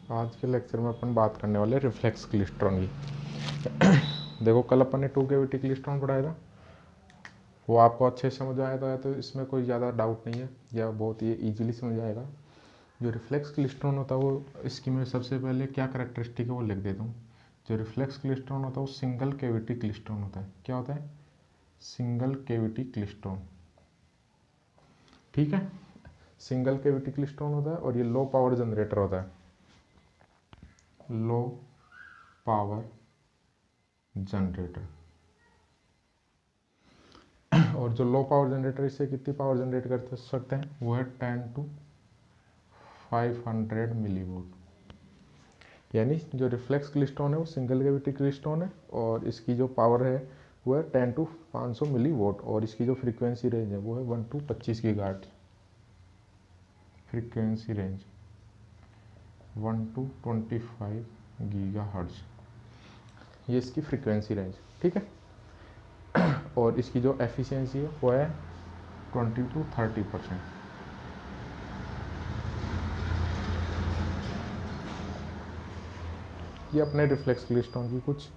आज के लेक्चर में अपन बात करने वाले रिफ्लेक्स क्लेस्ट्रॉन की। देखो कल अपन ने 2 कैविटी क्लेस्ट्रॉन पढ़ाया था, वो आपको अच्छे से समझ आया था, तो इसमें कोई ज़्यादा डाउट नहीं है या बहुत ही ईजिली समझ आएगा। जो रिफ्लेक्स क्लेस्ट्रॉन होता है वो इसकी मैं सबसे पहले क्या कैरेक्टरिस्टिक है वो लिख देता हूँ। जो रिफ्लेक्स क्लेस्ट्रॉन होता है वो सिंगल कैविटी क्लेस्ट्रॉन होता है। क्या होता है? Single cavity klystron. ठीक है, सिंगल कैविटी क्लेस्ट्रॉन होता है और ये लो पावर जनरेटर होता है। Low power generator. और जो लो पावर जनरेटर, इससे कितनी पावर जनरेट कर सकते हैं? वो है 10 to 500 मिलीवोल्ट। यानी जो रिफ्लेक्स क्लेस्ट्रॉन है वो सिंगल कैविटी क्लेस्ट्रॉन है और इसकी जो पावर है वो है 10 to 500 मिलीवोल्ट और इसकी जो फ्रीक्वेंसी रेंज है वो है 1 to 25 gigahertz. Frequency range 1 to 25 gigahertz, ये इसकी फ्रीक्वेंसी रेंज। ठीक है, और इसकी जो एफिशिएंसी है वो है 20 to 30%। ये अपने रिफ्लेक्स क्लेस्ट्रॉन की कुछ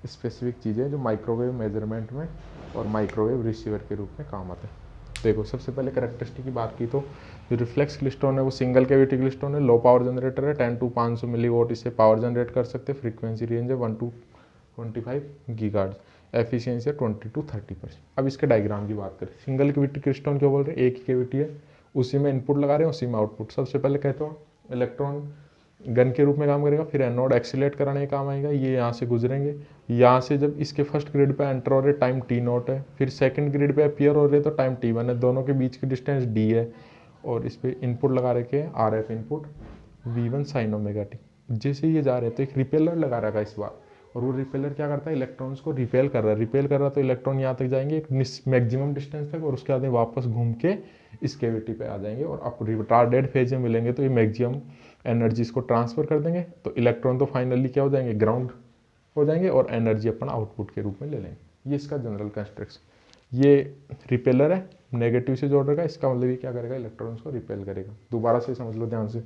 स्पेसिफिक चीज़ें जो माइक्रोवेव मेजरमेंट में और माइक्रोवेव रिसीवर के रूप में काम आते हैं। देखो सबसे पहले कैरेक्टरिस्टिक की बात की तो जो रिफ्लेक्स क्लेस्ट्रॉन है वो सिंगल कैविटी क्लेस्ट्रॉन है, लो पावर जनरेटर है, 10 to 500 मिलीवोल्ट इससे पावर जनरेट कर सकते हैं। फ्रीक्वेंसी रेंज है 1 to 25 गीगाहर्ट्ज, एफिशिएंसी है 20 to 30%। अब इसके डायग्राम की बात करें, सिंगल कैविटी क्लेस्ट्रॉन क्यों बोल रहे हैं? एक ही कैविटी है, उसी में इनपुट लगा रहे हैं, उसी में आउटपुट। सबसे पहले कहते हो इलेक्ट्रॉन गन के रूप में काम करेगा, फिर एनोड एक्सीलेट कराने का काम आएगा, ये यहाँ से गुजरेंगे। यहाँ से जब इसके फर्स्ट ग्रिड पे एंटर हो रहे टाइम T0 है, फिर सेकंड ग्रिड पे अपीयर हो रहे तो टाइम T1 है, दोनों के बीच की डिस्टेंस D है और इस पर इनपुट लगा रखे हैं RF input V1 sine omega T। जैसे ये जा रहे तो एक रिपेलर लगा रखा है इस बार, और वो रिपेलर क्या करता है? इलेक्ट्रॉन्स को रिपेल कर रहा है, तो इलेक्ट्रॉन यहाँ तक जाएंगे एक मैक्सिमम डिस्टेंस तक और उसके बाद वापस घूम के इस कैविटी पे आ जाएंगे और अब रिटार्डेड फेज में मिलेंगे तो ये मैक्सिमम एनर्जी इसको ट्रांसफर कर देंगे, तो इलेक्ट्रॉन तो फाइनली क्या हो जाएंगे? ग्राउंड हो जाएंगे और एनर्जी अपन आउटपुट के रूप में ले लेंगे। ये इसका जनरल कंस्ट्रक्शन। ये रिपेलर है, नेगेटिव से जोड़ रखा है, इसका मतलब ये क्या करेगा? इलेक्ट्रॉन्स को रिपेल करेगा। दोबारा से समझ लो ध्यान से,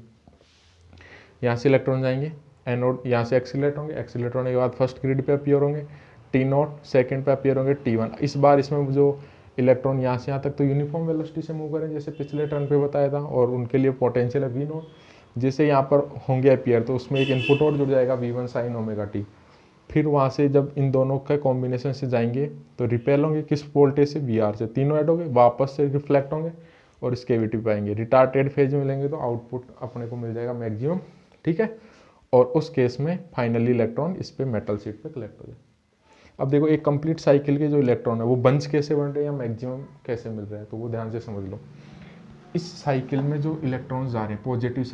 यहाँ से इलेक्ट्रॉन जाएंगे, एनोड यहाँ से एक्सीलरेट होंगे, एक्सीलरेट होने के बाद फर्स्ट ग्रिड पे अपीयर होंगे, T0, सेकंड पे अपीयर होंगे T1। इस बार इसमें जो इलेक्ट्रॉन यहाँ से यहाँ तक तो यूनिफॉर्म वेलोसिटी से मूव करें जैसे पिछले टर्न पे बताया था, और उनके लिए पोटेंशियल है V0। जैसे यहाँ पर होंगे अपीयर तो उसमें एक इनपुट और जुड़ जाएगा V1 साइन ओमेगा T। फिर वहाँ से जब इन दोनों का कॉम्बिनेशन से जाएंगे तो रिपेल होंगे किस वोल्टेज से? VR से। तीनों ऐड होंगे, वापस से रिफ्लेक्ट होंगे और इस कैविटी पे आएंगे, रिटार्टेड फेज में मिलेंगे तो आउटपुट अपने को मिल जाएगा मैक्सिमम। ठीक है, और उस केस में फाइनली इलेक्ट्रॉन इस पे मेटल शीट पे कलेक्ट हो जाए। अब देखो एक कंप्लीट साइकिल के जो इलेक्ट्रॉन है वो बंच कैसे बन रहे हैं या मैक्सिमम कैसे मिल रहा है, तो वो ध्यान से समझ लो। इस साइकिल में जो इलेक्ट्रॉन जा रहे हैं पॉजिटिव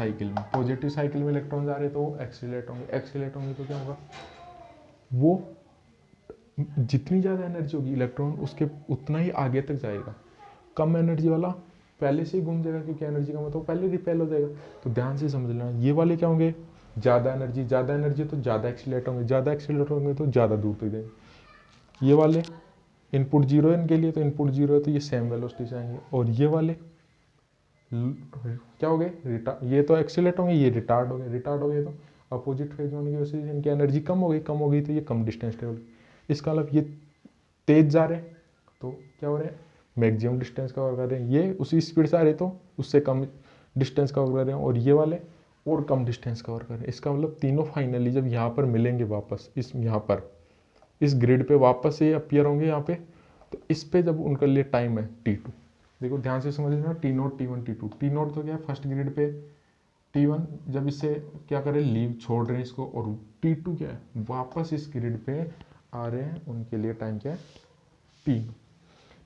साइकिल में इलेक्ट्रॉन जा रहे हैं तो वो एक्सीलरेट होंगे तो क्या होगा? वो जितनी ज़्यादा एनर्जी होगी इलेक्ट्रॉन उसके उतना ही आगे तक जाएगा। कम एनर्जी वाला पहले से ही घूम जाएगा क्योंकि एनर्जी कम है तो पहले रिपेल हो जाएगा। तो ध्यान से समझ लेना, ये वाले क्या होंगे? ज़्यादा एनर्जी तो ज़्यादा एक्सीलरेट होंगे, तो ज़्यादा दूर तक जाएंगे। ये वाले इनपुट जीरो है इनके लिए, तो इनपुट जीरो है तो ये सेम वेलोसिटी से आएंगे। और ये वाले क्या हो गए? ये तो एक्सीलरेट होंगे, ये रिटार्ड हो गए तो अपोजिट फेज होने की वजह से इनकी एनर्जी कम हो गई तो ये कम डिस्टेंस ट्रेवल। इसका मतलब ये तेज जा रहे हैं तो क्या हो रहे हैं? मैक्सिमम डिस्टेंस कवर कर रहे हैं। ये उसी स्पीड से आ रहे तो उससे कम डिस्टेंस कवर कर रहे हैं, और ये वाले और कम डिस्टेंस कवर कर रहे हैं। इसका मतलब तीनों फाइनली जब यहाँ पर मिलेंगे वापस यहाँ पर इस ग्रिड पे वापस से अपीयर होंगे यहाँ पे, तो इस पे जब उनके लिए टाइम है T2। देखो ध्यान से समझ लेना, T0 T1 T2। T0 तो क्या है? फर्स्ट ग्रिड पे, T1 जब इससे क्या कर रहे हैं? लीव छोड़ रहे हैं इसको, और T2 क्या है? वापस इस ग्रिड पे आ रहे हैं, उनके लिए टाइम क्या है? T।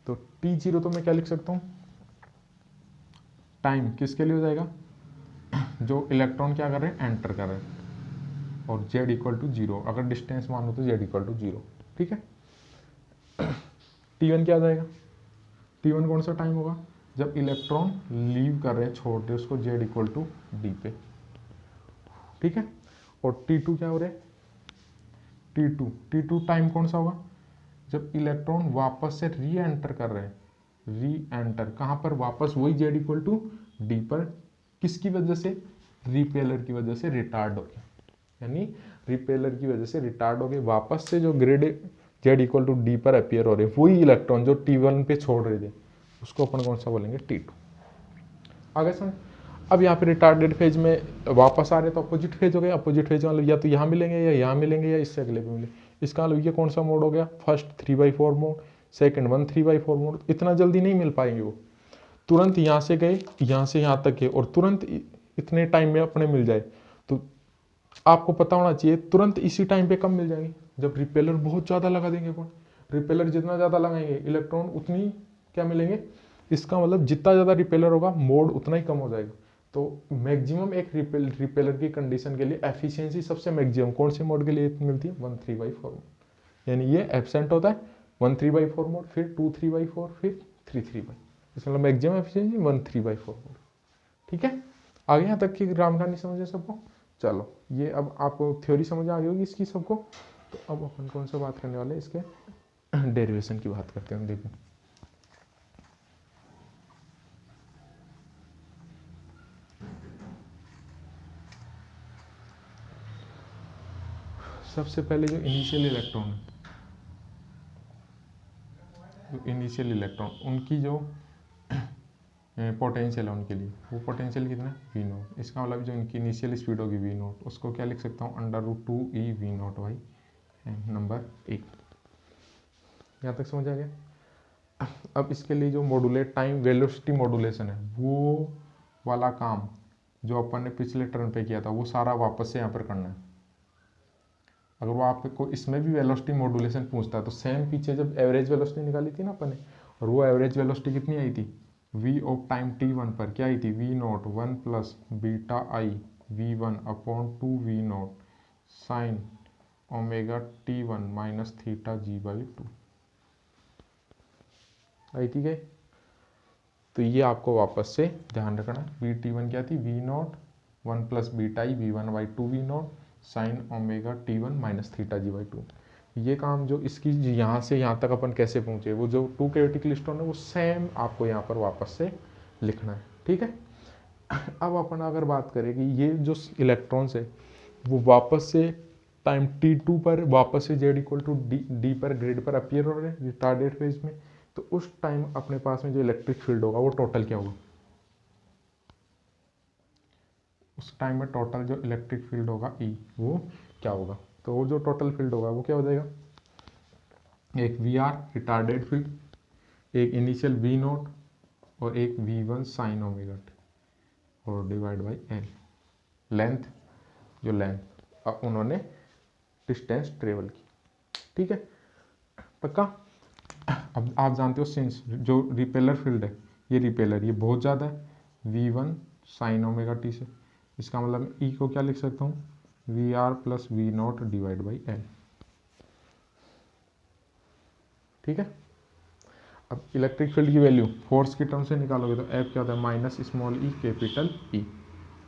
तो T0 तो मैं क्या लिख सकता हूँ? टाइम किसके लिए हो जाएगा? जो इलेक्ट्रॉन क्या कर रहे हैं? एंटर कर रहे हैं, और Z इक्वल टू 0। अगर डिस्टेंस मानो तो Z इक्वल टू 0। ठीक है, T1 क्या आ जाएगा? T1 कौन सा टाइम होगा? जब इलेक्ट्रॉन लीव कर रहे हैं, छोड़ रहे हैं उसको, Z इक्वल टू D पे। ठीक है, और T2 क्या हो रहे हैं? T2 टाइम कौन सा होगा? जब इलेक्ट्रॉन वापस से री एंटर कर रहे हैं, री एंटर कहाँ पर? वापस वही Z इक्वल टू D पर। किसकी वजह से? रिपेलर की वजह से रिटार्ड हो गया, यानी रिपेलर की वजह से रिटार्ड हो गए, वापस से जो grade Z equal to D पर अपीयर हो रहे हैं, वही इलेक्ट्रॉन जो T1 पे छोड़ रहे थे उसको अपन कौन सा बोलेंगे, T2। आगे समझ। अब यहाँ पे रिटार्डेड फेज में वापस आ रहे तो अपोजिट फेज हो गया, अपोजिट फेज मतलब या तो यहाँ मिलेंगे या यहाँ मिलेंगे या इससे अगले पे मिलेंगे। इसका मतलब ये कौन सा मोड हो गया, फर्स्ट 3/4 मोड, सेकंड 1/3/4 मोड। इतना जल्दी नहीं मिल पाएंगे वो, तुरंत यहाँ से गए यहाँ से यहाँ तक है और तुरंत इतने टाइम में अपने मिल जाए। तो आपको पता होना चाहिए तुरंत इसी टाइम पे कब मिल जाएंगे, जब रिपेलर बहुत ज़्यादा लगा देंगे। कौन, रिपेलर जितना ज़्यादा लगाएंगे इलेक्ट्रॉन उतनी क्या मिलेंगे। इसका मतलब जितना ज़्यादा रिपेलर होगा मोड उतना ही कम हो जाएगा। तो मैक्सिमम एक रिपेलर की कंडीशन के लिए एफिशिएंसी सबसे मैक्सिमम कौन से मोड के लिए मिलती है, 1/3/4 मोड। यानी ये एब्सेंट होता है 1/3/4 मोड, फिर 2/3/4, फिर 3/3/। इसका मतलब मैक्सिमम एफिशिएंसी 1/3/4 मोड। ठीक है, आगे यहाँ तक की ग्राम कहानी समझे सबको। चलो ये अब आपको थ्योरी समझ आ गई होगी इसकी सबको। तो अब अपन कौन सा बात करने वाले, इसके डेरिवेशन की बात करते हैं। देखो सबसे पहले जो इनिशियल इलेक्ट्रॉन है, इनिशियल इलेक्ट्रॉन उनकी जो पोटेंशियल है उनके लिए, वो पोटेंशियल कितना है, वी नॉट। इसका मतलब जो इनकी इनिशियल स्पीड होगी वी नॉट, उसको क्या लिख सकता हूँ, √2e we not by number 1। यहाँ तक समझ आ गया। अब इसके लिए जो मॉडुलेट टाइम वेलोसिटी मॉडुलेशन है, वो वाला काम जो अपन ने पिछले टर्न पे किया था वो सारा वापस से यहाँ पर करना है। अगर वो आपको इसमें भी वेलोसिटी मॉडुलेशन पूछता है तो सेम पीछे जब एवरेज वेलोसिटी निकाली थी ना अपन ने, और वो एवरेज वेलोसिटी कितनी आई थी, v ऑफ टाइम t1 पर क्या आई थी, v not 1 plus beta I v1/2v0 sign omega t1 minus theta g/2 आई थी क्या। तो ये आपको वापस से ध्यान रखना, वी t1 क्या थी, v not 1 plus beta I v1/2v0 sign omega t1 minus theta g/2। ये काम जो इसकी यहाँ से यहाँ तक अपन कैसे पहुँचे, वो जो 2 कैविटी क्लिस्ट्रॉन है वो सेम आपको यहाँ पर वापस से लिखना है। ठीक है, अब अपन अगर बात करें कि ये जो इलेक्ट्रॉन्स है वो वापस से टाइम t2 पर वापस से z इक्वल टू डी पर ग्रिड पर अपीयर हो रहे हैं रिटार्डेड फेज में, तो उस टाइम अपने पास में जो इलेक्ट्रिक फील्ड होगा वो टोटल क्या होगा, उस टाइम में टोटल जो इलेक्ट्रिक फील्ड होगा E वो क्या होगा। तो वो जो टोटल फील्ड होगा वो क्या हो जाएगा, एक VR रिटार्डेड फील्ड, एक इनिशियल V नोट और एक V1 साइन ओमेगा t और डिवाइड बाई L लेंथ, जो लेंथ उन्होंने डिस्टेंस ट्रेवल की। ठीक है, पक्का। अब आप जानते हो सिंस जो रिपेलर फील्ड है, ये रिपेलर ये बहुत ज़्यादा है V1 साइन ओमेगा t से, इसका मतलब E को क्या लिख सकता हूँ, VR plus V naught divide by L। ठीक है, अब इलेक्ट्रिक फील्ड की वैल्यू फोर्स की टर्म से निकालोगे तो F क्या होता है, minus small E capital E,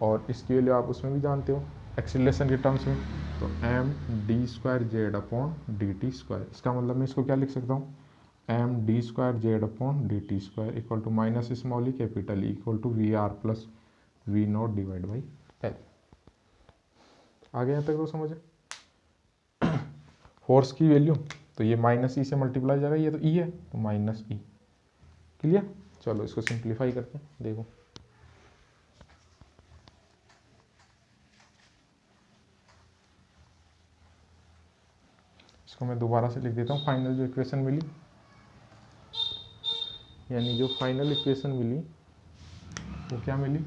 और इसकी वैल्यू आप उसमें भी जानते हो एक्सीलरेशन के टर्म्स में, तो md²z/dt²। इसका मतलब मैं इसको क्या लिख सकता हूँ, md²z/dt² equal to minus small E capital E equal to VR plus V naught divide by L। आगे यहाँ तक तो समझे। फोर्स की वैल्यू तो ये माइनस ई से मल्टीप्लाई जाएगा, ये तो ई है तो माइनस ई। क्लियर, चलो इसको सिंप्लीफाई करते हैं। देखो इसको मैं दोबारा से लिख देता हूँ, फाइनल जो इक्वेशन मिली, यानी जो फाइनल इक्वेशन मिली वो क्या मिली,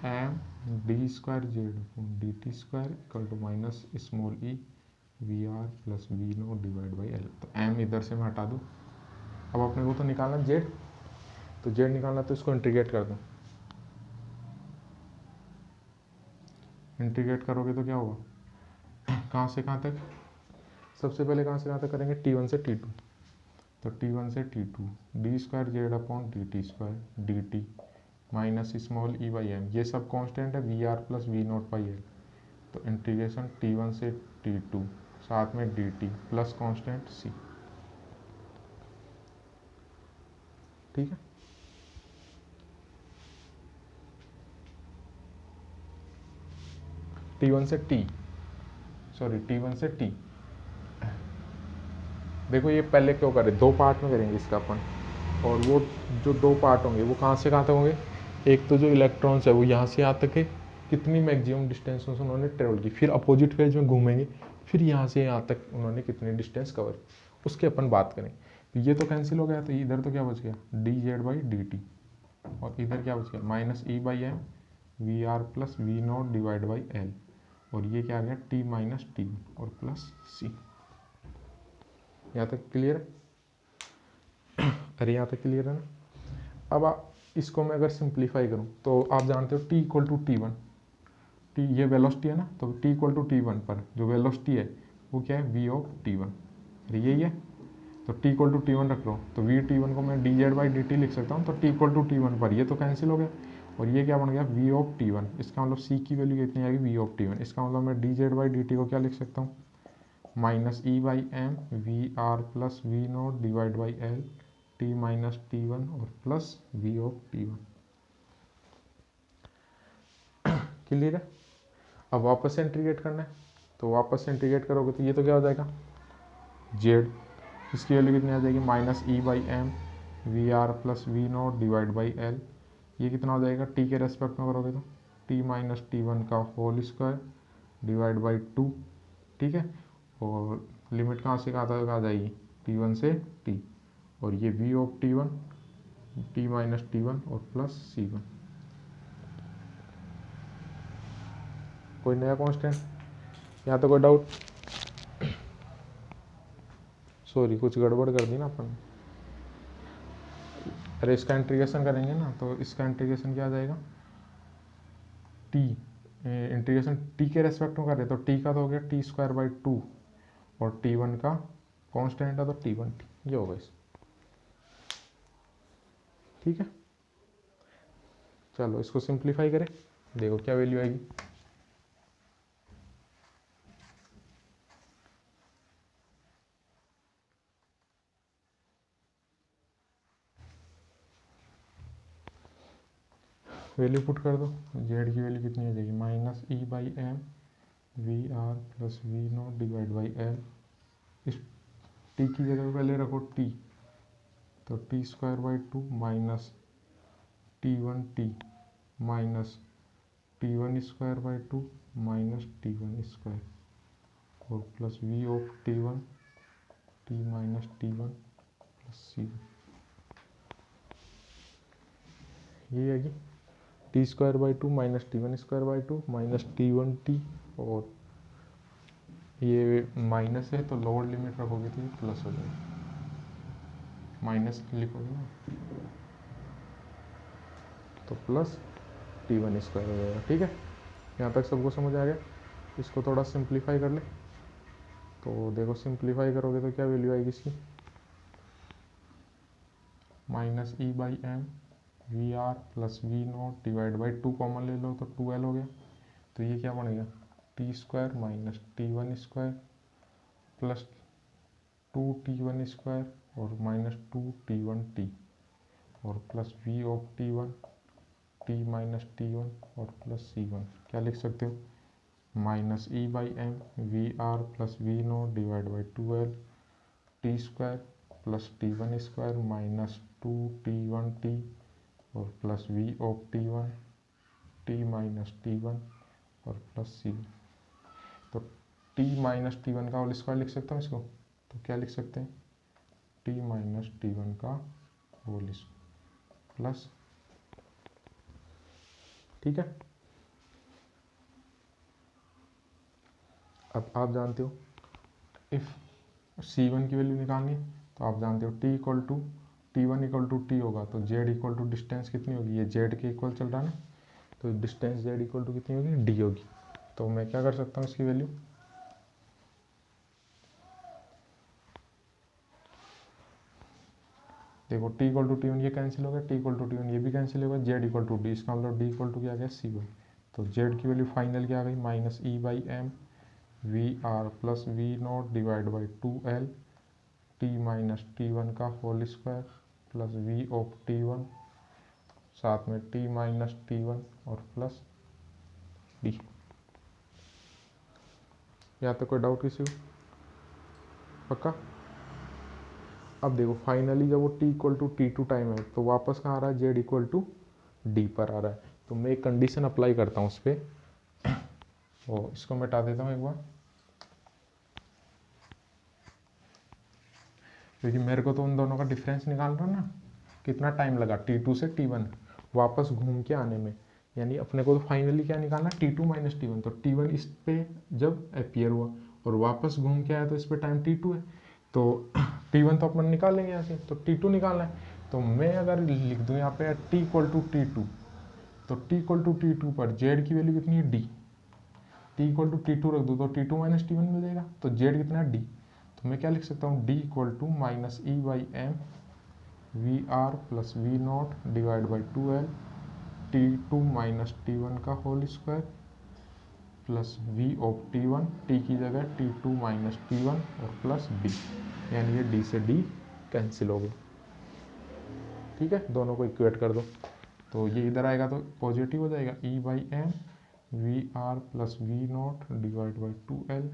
md²z/dt² equal to minus small E VR plus V naught divide by L। तो m इधर से मैं हटा दूँ, अब अपने को तो निकालना z, तो z निकालना तो इसको इंटीग्रेट कर दो, इंटीग्रेट करोगे तो क्या होगा, कहाँ से कहाँ तक, सबसे पहले कहाँ से कहाँ तक करेंगे, T1 से T2, तो T1 से T2 d²z/dt² dt minus small E by M, ये सब कांस्टेंट है VR plus V naught by L, तो इंटीग्रेशन T1 से T2 साथ में dt प्लस कांस्टेंट C। ठीक है, T1 से T, सॉरी T1 से T। देखो ये पहले क्यों करें, दो पार्ट में करेंगे इसका अपन, और वो जो दो पार्ट होंगे वो कहाँ से कहाँ तक होंगे, एक तो जो इलेक्ट्रॉन्स है वो यहाँ से यहाँ तक है, कितनी मैक्सिमम डिस्टेंस उन्होंने ट्रेवल की, फिर अपोजिट फेज में घूमेंगे, फिर यहाँ से यहाँ तक उन्होंने कितनी डिस्टेंस कवर, उसके अपन बात करें। तो ये तो कैंसिल हो गया, तो इधर तो क्या बच गया, D Z by D T, और इधर क्या बच गया, minus E by M V R plus V not divide by L, और ये क्या आ गया, टी माइनस टी और प्लस सी। यहाँ तक क्लियर है? अरे यहाँ तक क्लियर है ना। अब इसको मैं अगर सिंप्लीफाई करूँ तो आप जानते हो t equal to T one, T ये वेलोसिटी है ना, तो t equal to T one पर जो वेलोसिटी है वो क्या है, v ऑफ टी वन, यही है। तो t equal to T one रख लो, तो v टी वन को मैं D Z by D T लिख सकता हूँ, तो t equal to T one पर ये तो कैंसिल हो गया, और ये क्या बन गया, v ऑफ टी वन। इसका मतलब c की वैल्यू कितनी आएगी, v ऑफ टी वन। इसका मतलब मैं D Z by D T को क्या लिख सकता हूँ, minus E by M V R plus V not divide by L T minus T one और plus V of T one. Clear है? अब वापस से इंटीग्रेट करना है, तो वापस से इंटीग्रेट करोगे तो ये तो क्या हो जाएगा, जेड, इसकी वैल्यू कितनी आ जाएगी, minus E by M V R plus V not divide by L, ये कितना हो जाएगा, टी के रेस्पेक्ट में करोगे तो टी माइनस टी वन का whole square divide by two, ठीक है। और लिमिट कहाँ से कहाँ तक आ जाएगी, टी वन से टी, और ये V of T one T minus T one और प्लस सी वन। कोई नया कॉन्स्टेंट, यहाँ तो कोई डाउट, सॉरी कुछ गड़बड़ कर दी ना अपन। अरे इसका इंटीग्रेशन करेंगे ना, तो इसका इंटीग्रेशन क्या आ जाएगा, टी इंटीग्रेशन टी के रेस्पेक्ट में कर रहे तो टी का तो हो गया टी स्क्वायर बाई टू, और टी वन का कॉन्स्टेंट है तो टी वन टी, ये होगा इस, ठीक है। चलो इसको सिंप्लीफाई करें, देखो क्या वैल्यू आएगी, वैल्यू पुट कर दो, जेड की वैल्यू कितनी आ जाएगी, minus E by M V R plus V not divide by L, इस टी की जगह पहले रखो टी, तो T square by two minus T one T minus T one square by two minus T one square और plus V of T one T minus T one plus C one, ये आएगी T square by two minus T one square by two minus T one T, और ये minus है तो lower limit रखोगे तो ये प्लस हो जाएगा, माइनस लिखोगे ना तो प्लस टी वन स्क्वायर हो जाएगा, ठीक है। यहाँ तक सबको समझ आ गया। इसको थोड़ा सिंप्लीफाई कर ले, तो देखो सिंप्लीफाई करोगे तो क्या वैल्यू आएगी इसकी, minus E by M V R plus V not divide by two common ले लो तो टू एल हो गया, तो ये क्या बनेगा, T square minus T one square plus two T one square और minus two T one T और plus V of T one T minus T one और प्लस सी वन। क्या लिख सकते हो, minus E by M V R plus V not divide by two L T square plus T one square minus two T one T और plus V of T one T minus T one और plus C one. तो T minus T one का whole square लिख सकता हूँ इसको, तो क्या लिख सकते हैं, टी माइनस टी वन का होल स्क्वायर प्लस, ठीक है। अब आप जानते हो इफ सी वन की वैल्यू निकालनी है तो आप जानते हो T equal to T one equal to T होगा, तो जेड इक्वल टू डिस्टेंस कितनी होगी, ये जेड के इक्वल चल रहा है ना, तो डिस्टेंस जेड इक्वल टू कितनी होगी, डी होगी। तो मैं क्या कर सकता हूँ इसकी वैल्यू, देखो T equal to T one ये कैंसिल हो गया, T equal to T one ये भी कैंसिल हो गया, जेड इक्वल टू डी, इसका मतलब डी इक्वल टू क्या आ गया, सी वन। तो जेड की वैल्यू फाइनल क्या आ गई, minus E by M V R plus V not divide by two L T minus T one का whole square plus V of T one साथ में टी माइनस टी वन और plus D. यहाँ तक कोई डाउट किसी को? पक्का? अब देखो फाइनली जब वो t equal to T2 time है तो वापस कहाँ आ रहा है, z इक्वल टू डी पर आ रहा है। तो मैं एक कंडीशन अप्लाई करता हूँ उस पर, वो इसको मिटा देता हूँ एक बार, क्योंकि मेरे को तो उन दोनों का डिफरेंस निकालना ना, कितना टाइम लगा T2 से T1 वापस घूम के आने में, यानी अपने को तो फाइनली क्या निकालना, T2 माइनस T1। तो T1 इस पे जब अपियर हुआ और वापस घूम के आया तो इस पे टाइम T2 है, तो T1 तो अपन निकाल लेंगे यहाँ से, तो T2 निकालना है। तो मैं अगर लिख दूँ यहाँ पे T इक्वल टू T2, तो T इक्वल टू T2 पर Z की वैल्यू कितनी है, D। T equal to T2 रख दूँ तो T2 माइनस T1 मिल जाएगा, तो Z कितना है, D। तो मैं क्या लिख सकता हूँ, D equal to minus E by M V R plus V not divide by 2L T2 minus T1 का whole square plus V of T1, T की जगह T2 माइनस T1 और प्लस D, यानी ये D से D cancel हो गए। ठीक है, दोनों को इक्वेट कर दो, तो ये इधर आएगा तो पॉजिटिव हो जाएगा, E by M V R plus V not divide by 2L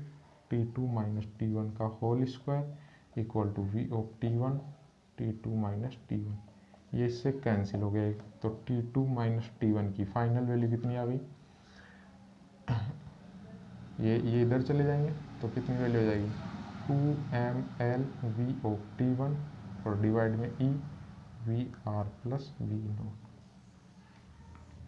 T2 minus T1 का whole square equal to V of T1 T2 minus T1, ये इससे कैंसिल हो गया। तो T2 माइनस T1 की फाइनल वैल्यू कितनी आ गई, ये इधर चले जाएंगे तो कितनी वैल्यू हो जाएगी, 2mL V ऑफ T1 और डिवाइड में E V R plus V not.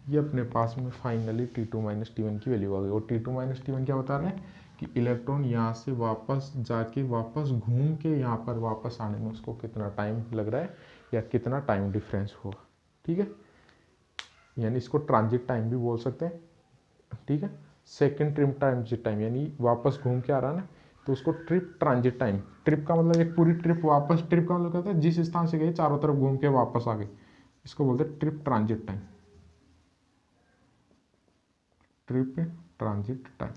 ये अपने पास में फाइनली T2 माइनस T1 की वैल्यू आ गई। और T2 माइनस T1 क्या बता रहा है कि इलेक्ट्रॉन यहाँ से वापस जाके वापस घूम के यहाँ पर वापस आने में उसको कितना टाइम लग रहा है या कितना टाइम डिफरेंस होगा। ठीक है, यानी इसको ट्रांजिट टाइम भी बोल सकते हैं। ठीक है, सेकेंड ट्रिप ट्रांजिट टाइम, यानी वापस घूम के आ रहा है ना, तो उसको ट्रिप ट्रांजिट टाइम, ट्रिप का मतलब एक पूरी ट्रिप वापस, ट्रिप का मतलब कहते हैं जिस स्थान से गए चारों तरफ घूम के वापस आ गए, इसको बोलते हैं trip transit time. Trip transit time,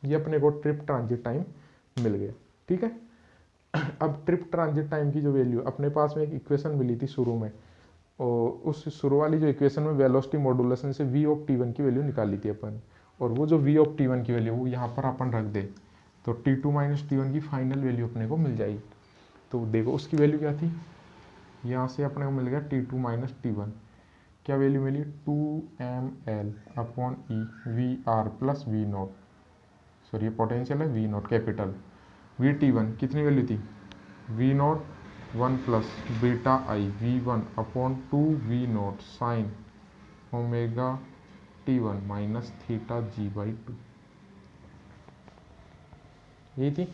ये अपने को ट्रिप ट्रांजिट टाइम मिल गया। ठीक है, अब ट्रिप ट्रांजिट टाइम की जो वैल्यू अपने पास में एक इक्वेशन मिली थी शुरू में, और उस शुरू वाली जो इक्वेशन में वेलोसिटी मॉड्यूलेशन से V ऑफ T1 की वैल्यू निकाली थी अपन, और वो जो V ऑफ T1 की वैल्यू वो यहाँ पर अपन रख दे तो T2 माइनस T1 की फाइनल वैल्यू अपने को मिल जाएगी। तो देखो उसकी वैल्यू क्या थी, यहाँ से अपने को मिल गया T2 माइनस T1, क्या वैल्यू मिली, 2mL upon E V R plus V not, sorry ये पोटेंशियल है, V not capital, V T1 कितनी वैल्यू थी, V not 1 plus beta I V1 upon 2 V not sine omega T1 minus theta G by 2, यही थी।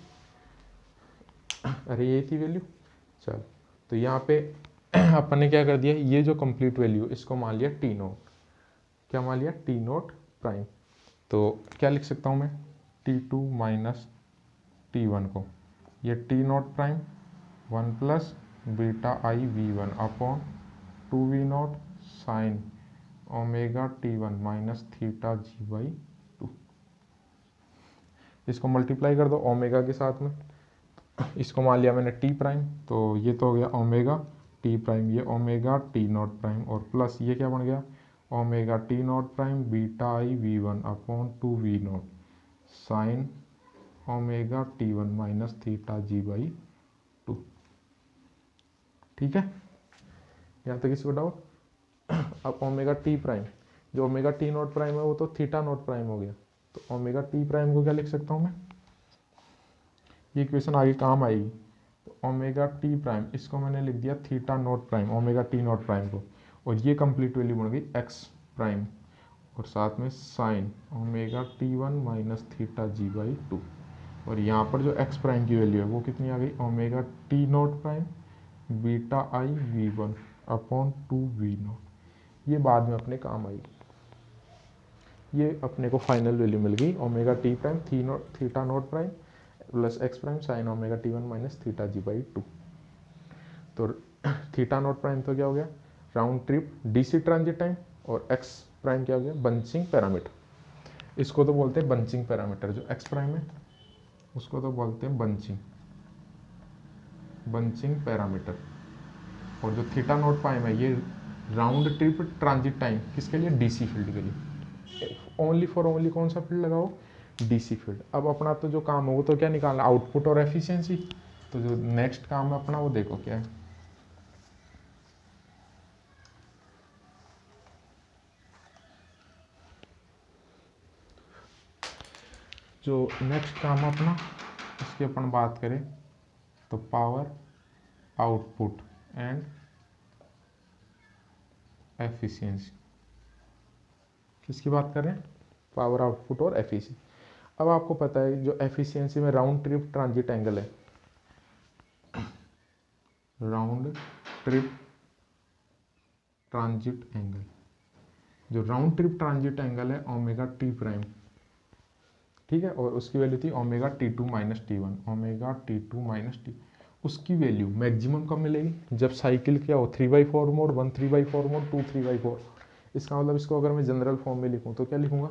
अरे यही थी value. चल, तो यहाँ पे अपन ने क्या कर दिया, ये जो कंप्लीट वैल्यू इसको मान लिया T नोट, क्या मान लिया, T नोट प्राइम। तो क्या लिख सकता हूँ मैं, T2 माइनस T1 को, ये T not prime 1 plus beta I V1 upon 2 V not sine omega T1 minus theta G by 2, इसको मल्टीप्लाई कर दो ओमेगा के साथ में, इसको मान लिया मैंने T प्राइम, तो ये तो हो गया ओमेगा T प्राइम, ये ओमेगा T नॉट प्राइम, और प्लस ये क्या बन गया, omega T not prime beta I V1 upon 2 V not sine omega T1 minus theta G by 2। ठीक है, यहाँ तक इसको डाउट। अब ओमेगा T प्राइम, जो ओमेगा T नॉट प्राइम है वो तो थीटा नॉट प्राइम हो गया, तो ओमेगा T प्राइम को क्या लिख सकता हूँ मैं, ये इक्वेशन आगे काम आएगी। तो ओमेगा T प्राइम इसको मैंने लिख दिया theta not prime omega T not prime को, और ये कंप्लीट वैल्यू बन गई x प्राइम और साथ में sine omega T1 minus theta G by 2, और यहाँ पर जो x प्राइम की वैल्यू है वो कितनी आ गई, omega T not prime beta I V1 upon 2 V not, ये बाद में अपने काम आई। ये अपने को फाइनल वैल्यू मिल गई, omega T prime theta not prime plus x prime sine omega T1 minus theta G by 2। तो थीटा नॉट प्राइम तो क्या हो गया, round trip DC transit time, और x प्राइम क्या हो गया, बंचिंग पैरामीटर, इसको तो बोलते हैं बंचिंग पैरामीटर, जो x प्राइम है उसको तो बोलते हैं बंचिंग पैरामीटर, और जो थीटा नॉट प्राइम है ये राउंड ट्रिप ट्रांजिट टाइम, किसके लिए, DC फील्ड के लिए। ओनली फॉर ओनली कौन सा फील्ड लगाओ, डीसी फील्ड। अब अपना तो जो काम है वो तो क्या निकालना, आउटपुट और एफिशिएंसी। तो जो नेक्स्ट काम है अपना वो देखो क्या है। जो नेक्स्ट काम है अपना, इसकी अपन बात करें तो पावर, आउटपुट एंड एफिशिएंसी। किसकी बात कर रहे हैं, पावर, आउटपुट और एफिशिएंसी। अब आपको पता है जो एफिशिएंसी में राउंड ट्रिप ट्रांजिट एंगल है, राउंड ट्रिप ट्रांजिट एंगल, जो राउंड ट्रिप ट्रांजिट एंगल है ओमेगा टी प्राइम, ठीक है, और उसकी वैल्यू थी omega T2 minus T1, omega T2 minus T। उसकी वैल्यू मैक्सिमम कब मिलेगी, जब साइकिल क्या हो 3/4 मोड, 1 3/4 मोड, 2 3/4। इसका मतलब इसको अगर मैं जनरल फॉर्म में लिखूँ तो क्या लिखूँगा,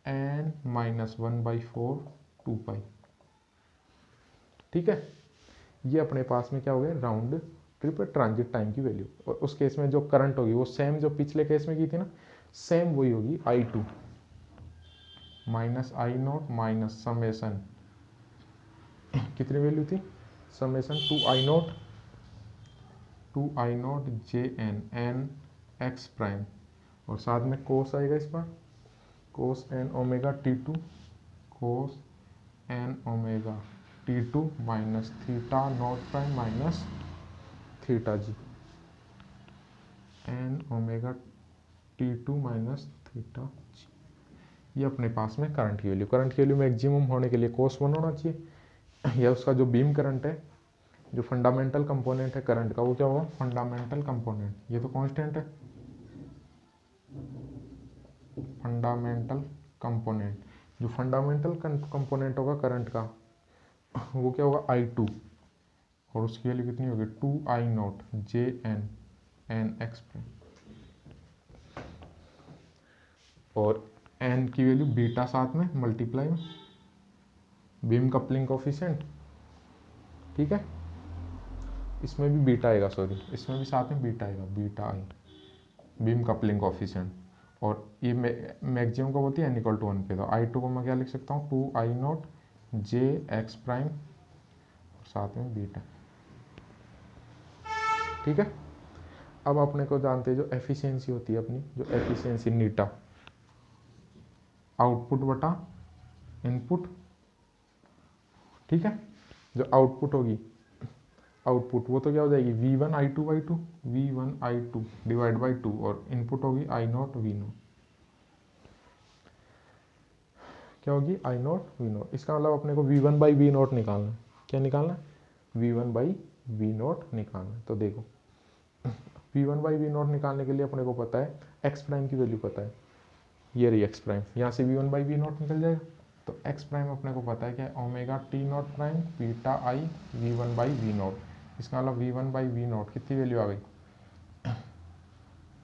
n माइनस 1/4 2 पाई, ठीक है। ये अपने पास में क्या हो गया, राउंड ट्रिप ट्रांजिट टाइम की वैल्यू। और उस केस में जो करंट होगी वो सेम जो पिछले केस में की थी ना, सेम वही होगी, I2 minus I0 minus summation, कितनी वैल्यू थी, summation 2I0 JN n x prime, और साथ में कोस आएगा इस बार, cos n omega T2, cos n omega T2 minus theta not prime minus theta G, n omega T2 minus theta G. ये अपने पास में करंट की वैल्यू, करंट की वैल्यू मैक्सिमम होने के लिए कोस 1 होना चाहिए, या उसका जो बीम करंट है, जो फंडामेंटल कंपोनेंट है करंट का, वो क्या होगा, फंडामेंटल कंपोनेंट, ये तो कांस्टेंट है, फंडामेंटल कंपोनेंट, जो फंडामेंटल कंपोनेंट होगा करंट का वो क्या होगा, I2, और उसकी वैल्यू कितनी होगी 2I0 JN NX प्राइम, और n की वैल्यू बीटा साथ में मल्टीप्लाई में बीम कपलिंग कोफिशिएंट, ठीक है, इसमें भी बीटा आएगा, सॉरी इसमें भी साथ में बीटा आएगा, बीटा आई बीम कपलिंग कोफिशिएंट। और ये मैक्सिमम कब होती है n = 1 पे, तो I2 को मैं क्या लिख सकता हूँ 2I0 JX प्राइम, और साथ में बीटा, ठीक है। अब अपने को जानते हैं जो एफिशिएंसी होती है अपनी, जो एफिशिएंसी नीटा, आउटपुट बटा इनपुट, ठीक है। जो आउटपुट होगी, आउटपुट वो तो क्या हो जाएगी V1 I2/2, V1 I2 divide by 2, और इनपुट होगी I0 V0, क्या होगी I0 V0। इसका मतलब अपने को V1/V0 निकालना है, क्या निकालना है, V1/V0 निकालना है। तो देखो V1/V0 निकालने के लिए अपने को पता है एक्स प्राइम की वैल्यू पता है, ये रही एक्स प्राइम, यहाँ से V1/V0 निकल जाएगा। तो एक्स प्राइम अपने को पता है क्या है, omega T0 prime beta I V1/V0। इसका मतलब V1/V0 कितनी वैल्यू आ गई,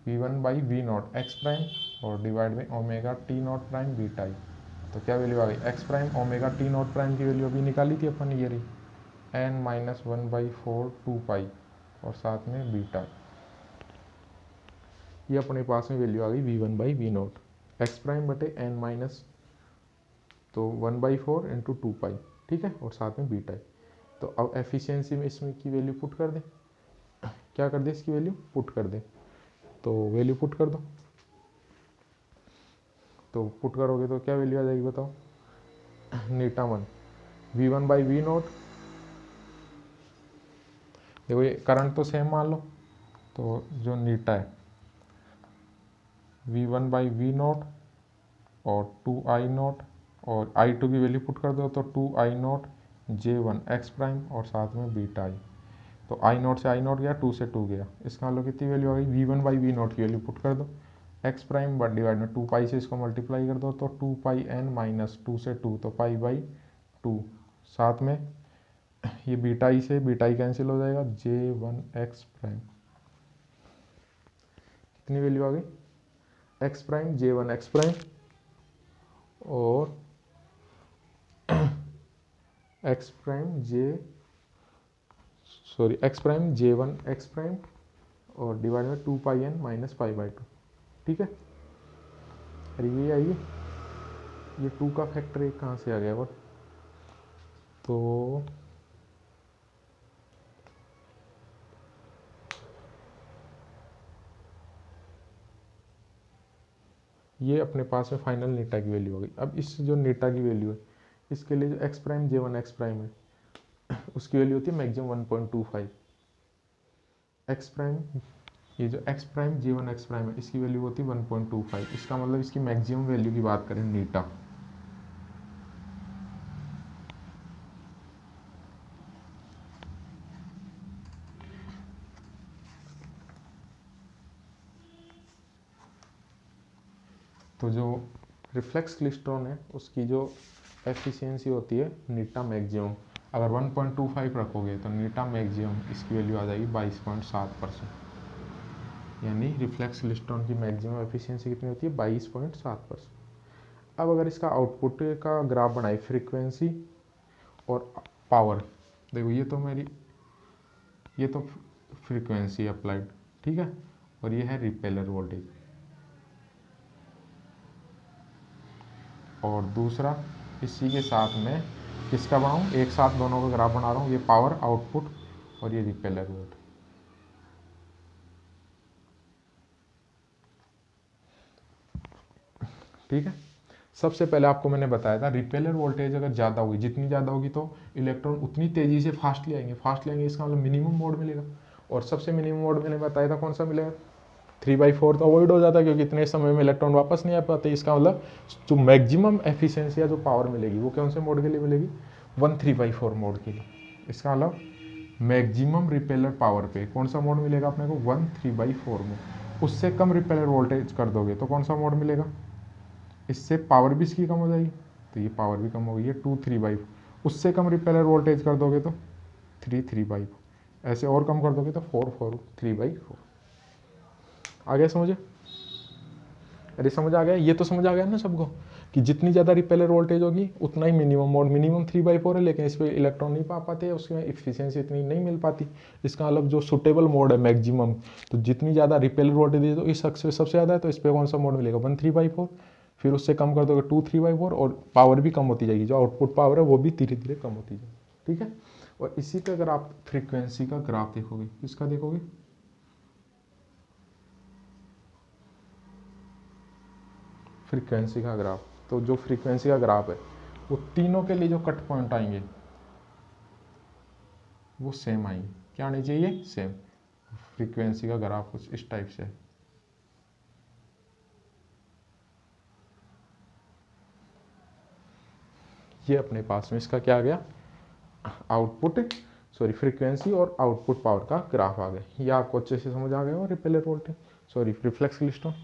V1/V0 एक्स प्राइम और divide by omega T0 prime beta I। तो क्या वैल्यू आ गई, X prime omega T0 prime की वैल्यू अभी निकाली थी अपन, ये रही n माइनस 1/4 2 पाई, और साथ में बीटा, ये अपने पास में वैल्यू आ गई V1/V0, एक्स प्राइम बटे n माइनस, तो 1/4 इंटू 2 पाई, ठीक है, और साथ में बीटा। तो अब एफिशिएंसी में इसमें की वैल्यू पुट कर दे, क्या कर दे, इसकी वैल्यू पुट कर दे, तो वैल्यू पुट कर दो। तो पुट करोगे तो क्या वैल्यू आ जाएगी बताओ, नीटा 1 V1/V0, देखो ये करंट तो सेम मान लो, तो जो नीटा है V1/V0 और 2I0, और I2 की वैल्यू पुट कर दो तो 2I0 J1 एक्स प्राइम, और साथ में बीटा I। तो I0 से I0 गया, 2 से 2 गया, इसका मतलब कितनी वैल्यू आ गई, V1/V0 की वैल्यू पुट कर दो, एक्स प्राइम बट डिवाइड में 2 पाई से इसको मल्टीप्लाई कर दो, तो 2 पाई n माइनस 2 से 2, तो पाई/2, साथ में ये बीटा I से बीटा I कैंसिल हो जाएगा, J1 एक्स प्राइम, कितनी वैल्यू आ गई, X prime J1 X prime, और X prime J1 X prime, और डिवाइड में 2 पाई n माइनस पाई/2, ठीक है। अरे ये आइए ये 2 का फैक्टर 1 कहाँ से आ गया? और तो ये अपने पास में फाइनल नीटा की वैल्यू हो गई। अब इस जो नीटा की वैल्यू है, इसके लिए जो x prime J1 X prime है उसकी वैल्यू होती है मैक्सिमम 1.25। एक्स प्राइम, ये जो x prime J1 X prime है इसकी वैल्यू होती है 1.25। इसका मतलब इसकी मैक्सिमम वैल्यू की बात करें नीटा, तो जो रिफ्लेक्स क्लिस्ट्रॉन है उसकी जो एफिशिएंसी होती है नीटा मैक्सिमम, अगर 1.25 रखोगे तो नीटा मैक्सिमम इसकी वैल्यू आ जाएगी 22.7%। यानी रिफ्लेक्स क्लिस्ट्रॉन की मैक्सिमम एफिशिएंसी कितनी होती है? 22.7%। अब अगर इसका आउटपुट का ग्राफ बनाए फ्रीक्वेंसी और पावर, देखो ये तो फ्रीक्वेंसी अप्लाइड, ठीक है, और ये है रिपेलर वोल्टेज। और दूसरा इसी के साथ में किसका बनाऊँ? एक साथ दोनों का ग्राफ बना रहा हूँ, ये पावर आउटपुट और ये रिपेलर वोल्टेज। ठीक है, सबसे पहले आपको मैंने बताया था रिपेलर वोल्टेज अगर ज़्यादा होगी, जितनी ज़्यादा होगी तो इलेक्ट्रॉन उतनी तेज़ी से फास्ट ले आएंगे, इसका मतलब मिनिमम मोड मिलेगा। और सबसे मिनिमम मोड मैंने बताया था कौन सा मिलेगा? 3/4 तो अवॉइड हो जाता है क्योंकि इतने समय में इलेक्ट्रॉन वापस नहीं आ पाते। इसका मतलब जो मैक्सिमम एफिशिएंसी या जो पावर मिलेगी वो कौन से मोड के लिए मिलेगी? 1/3/4 मोड के लिए। इसका मतलब मैक्सिमम रिपेलर पावर पे कौन सा मोड मिलेगा अपने को? 1/3/4 में। उससे कम रिपेलर वोल्टेज कर दोगे तो कौन सा मोड मिलेगा? इससे पावर भी इसकी कम हो जाएगी, तो ये पावर भी कम हो गई है 2/3/4। उससे कम रिपेलर वोल्टेज कर दोगे तो 3/3/4। ऐसे और कम कर दोगे तो 4/3/4। आ गया समझे? अरे समझ आ गया? ये तो समझ आ गया ना सबको कि जितनी ज़्यादा रिपेलर वोल्टेज होगी उतना ही मिनिमम मोड, मिनिमम 3/4 है, लेकिन इस पर इलेक्ट्रॉन नहीं पा पाते, उसमें एफिशिएंसी इतनी नहीं मिल पाती। इसका मतलब जो सुटेबल मोड है मैक्सिमम, तो जितनी ज़्यादा रिपेलर वोल्टेज है तो इस सबसे ज़्यादा है, तो इस पर कौन सा मोड मिलेगा? 1/3/4। फिर उससे कम कर दोगे 2/3/4 और पावर भी कम होती जाएगी, जो आउटपुट पावर है वो भी धीरे धीरे कम होती जाएगी। ठीक है, और इसी का अगर आप फ्रीक्वेंसी का ग्राफ देखोगे, किसका देखोगे? फ्रीक्वेंसी का ग्राफ, तो जो फ्रीक्वेंसी का ग्राफ है वो तीनों के लिए जो कट पॉइंट आएंगे वो सेम आएंगे। क्या आनी चाहिए? सेम। फ्रीक्वेंसी का ग्राफ कुछ इस टाइप से है। ये अपने पास में इसका क्या आ गया? आउटपुट फ्रीक्वेंसी और आउटपुट पावर का ग्राफ आ गया। ये आपको अच्छे से समझ आ गया? और रिपेलर वोल्टेज रिफ्लेक्स क्लिस्ट्रॉन